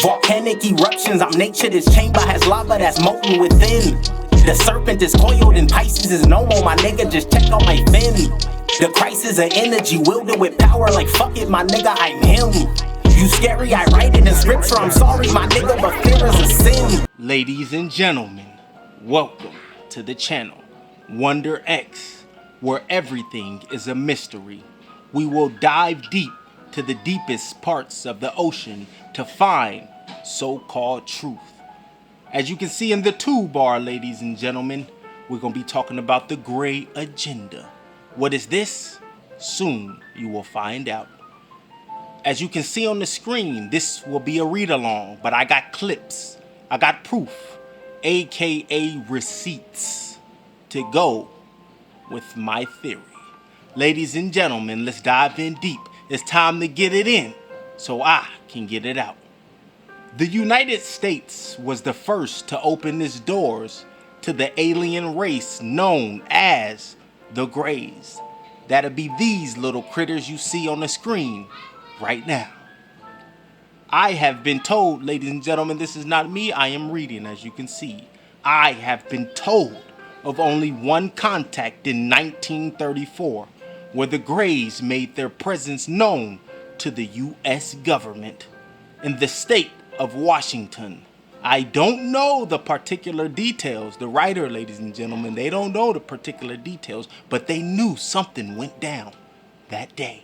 Volcanic eruptions, I'm nature, this chamber has lava that's molten within. The serpent is coiled and Pisces is normal, my nigga, just check on my fin. The crisis of energy, wielded with power like fuck it, my nigga, I'm him. You scary, I write it in scripture, I'm sorry, my nigga, but fear is a sin. Ladies and gentlemen, welcome to the channel, Wonder X, where everything is a mystery. We will dive deep to the deepest parts of the ocean to find so-called truth. As you can see in the toolbar, ladies and gentlemen, we're going to be talking about the gray agenda. What is this? Soon you will find out. As you can see on the screen, this will be a read-along, but I got clips, I got proof, aka receipts, to go with my theory. Ladies and gentlemen, let's dive in deep. It's time to get it in so I can get it out. The United States was the first to open its doors to the alien race known as the GREYS. That'll be these little critters you see on the screen right now. I have been told, ladies and gentlemen, this is not me, I am reading, as you can see. I have been told of only one contact in 1934 where the GREYS made their presence known to the U.S. government in the state of Washington. I don't know the particular details. The writer, ladies and gentlemen, they don't know the particular details, but they knew something went down that day.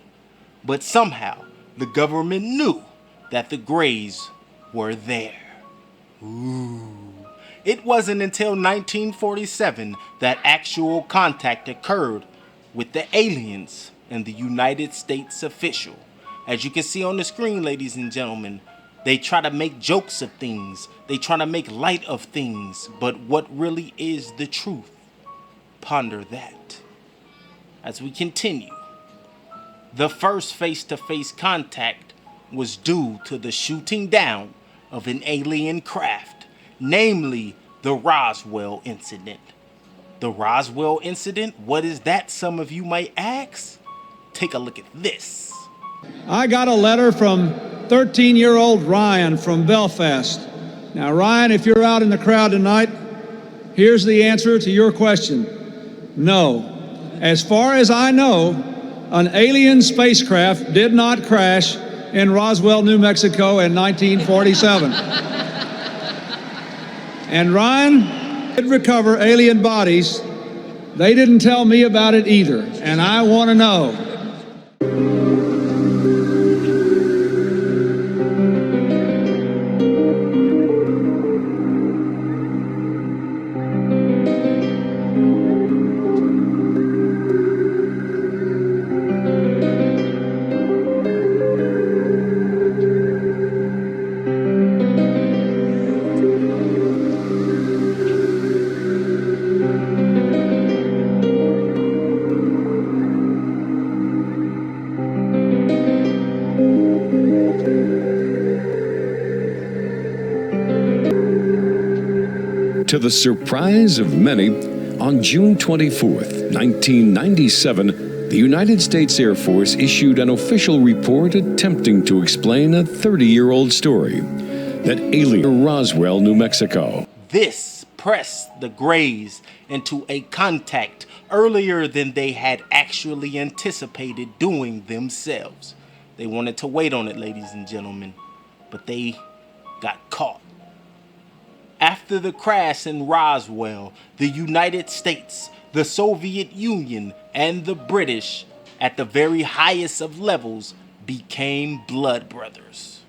But somehow, the government knew that the GREYS were there. Ooh. It wasn't until 1947 that actual contact occurred with the aliens and the United States official. As you can see on the screen, ladies and gentlemen, they try to make jokes of things. They try to make light of things. But what really is the truth? Ponder that. As we continue, the first face-to-face contact was due to the shooting down of an alien craft, namely the Roswell incident. The Roswell incident? What is that, some of you might ask? Take a look at this. I got a letter from 13-year-old Ryan from Belfast. Now, Ryan, if you're out in the crowd tonight, here's the answer to your question. No. As far as I know, an alien spacecraft did not crash in Roswell, New Mexico in 1947. And Ryan did recover alien bodies. They didn't tell me about it either, and I want to know. To the surprise of many, on June 24th, 1997, the United States Air Force issued an official report attempting to explain a 30-year-old story that alien Roswell, New Mexico. This pressed the GREYS into a contact earlier than they had actually anticipated doing themselves. They wanted to wait on it, ladies and gentlemen, but they got caught. After the crash in Roswell, the United States, the Soviet Union, and the British, at the very highest of levels, became blood brothers.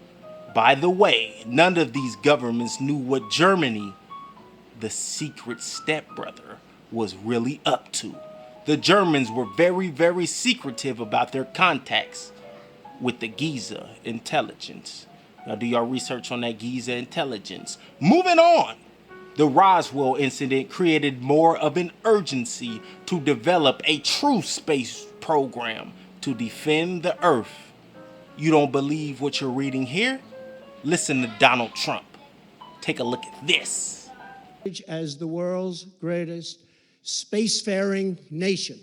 By the way, none of these governments knew what Germany, the secret stepbrother, was really up to. The Germans were very, very secretive about their contacts with the Giza intelligence. Now do your research on that Giza intelligence. Moving on. The Roswell incident created more of an urgency to develop a true space program to defend the Earth. You don't believe what you're reading here? Listen to Donald Trump. Take a look at this. As the world's greatest spacefaring nation,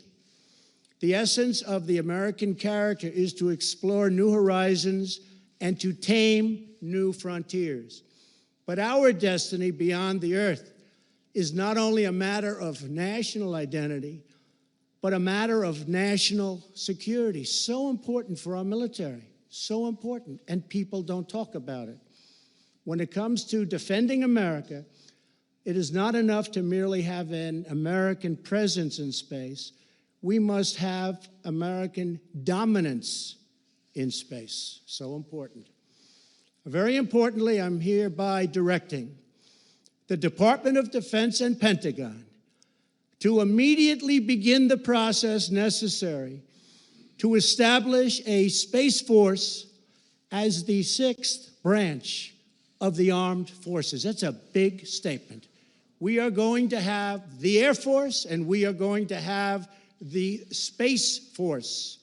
the essence of the American character is to explore new horizons and to tame new frontiers. But our destiny beyond the earth is not only a matter of national identity, but a matter of national security. So important for our military, so important, and people don't talk about it. When it comes to defending America, it is not enough to merely have an American presence in space. We must have American dominance in space. So important. Very importantly, I'm hereby directing the Department of Defense and Pentagon to immediately begin the process necessary to establish a Space Force as the sixth branch of the armed forces. That's a big statement. We are going to have the Air Force and we are going to have the Space Force,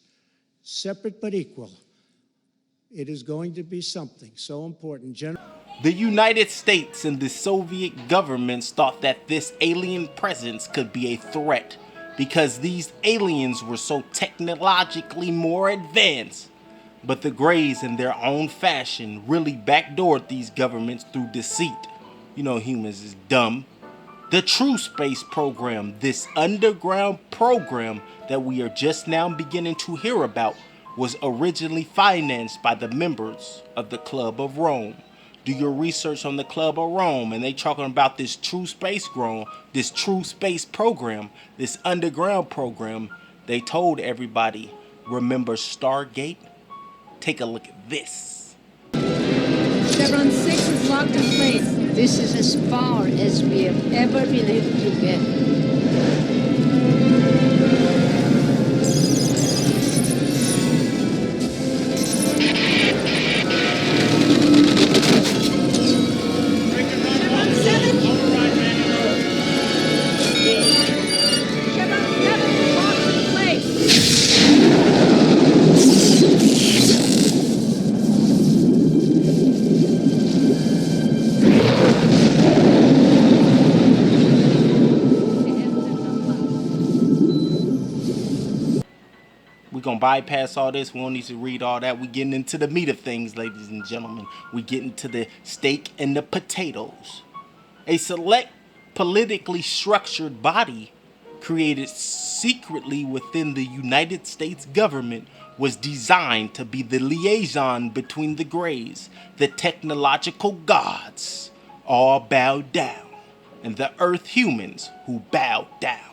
separate but equal. It is going to be something so important. The United States and the Soviet governments thought that this alien presence could be a threat because these aliens were so technologically more advanced. But the Greys, in their own fashion, really backdoored these governments through deceit. You know, humans is dumb. The True Space Program, this underground program that we are just now beginning to hear about, was originally financed by the members of the Club of Rome. Do your research on the Club of Rome, and they talking about this True Space Program, this underground program. They told everybody, remember Stargate? Take a look at this. Chevron 6 is locked in place. This is as far as we have ever been able to get. We're going to bypass all this. We don't need to read all that. We're getting into the meat of things, ladies and gentlemen. We're getting to the steak and the potatoes. A select politically structured body created secretly within the United States government was designed to be the liaison between the Greys, the technological gods, all bowed down, and the Earth humans who bowed down.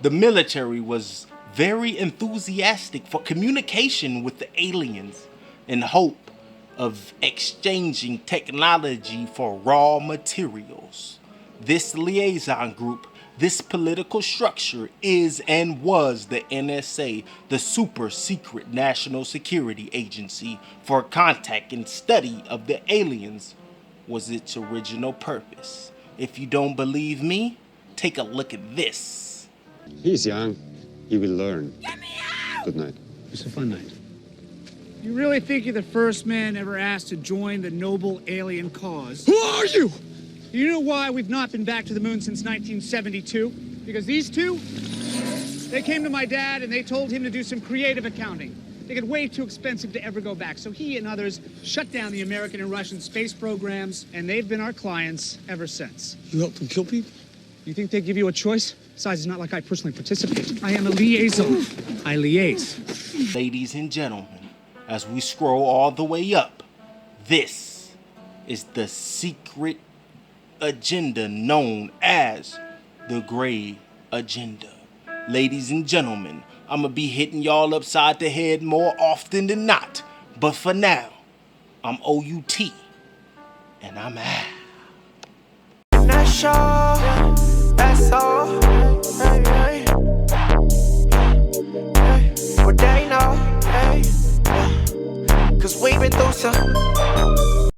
The military was very enthusiastic for communication with the aliens in hope of exchanging technology for raw materials. This liaison group, this political structure is and was the NSA, the super secret national security agency for contact and study of the aliens was its original purpose. If you don't believe me, take a look at this. He's young. He will learn. Get me out! Good night. It's a fun night. You really think you're the first man ever asked to join the noble alien cause? Who are you? You know why we've not been back to the moon since 1972? Because these two, they came to my dad and they told him to do some creative accounting. They get way too expensive to ever go back. So he and others shut down the American and Russian space programs, and they've been our clients ever since. You help them kill people? You think they give you a choice? Besides, it's not like I personally participate. I am a liaison. I liaise. Ladies and gentlemen, as we scroll all the way up, this is the secret agenda known as the Grey Agenda. Ladies and gentlemen, I'm gonna be hitting y'all upside the head more often than not. But for now, I'm OUT, and I'm out. Not sure, that's all.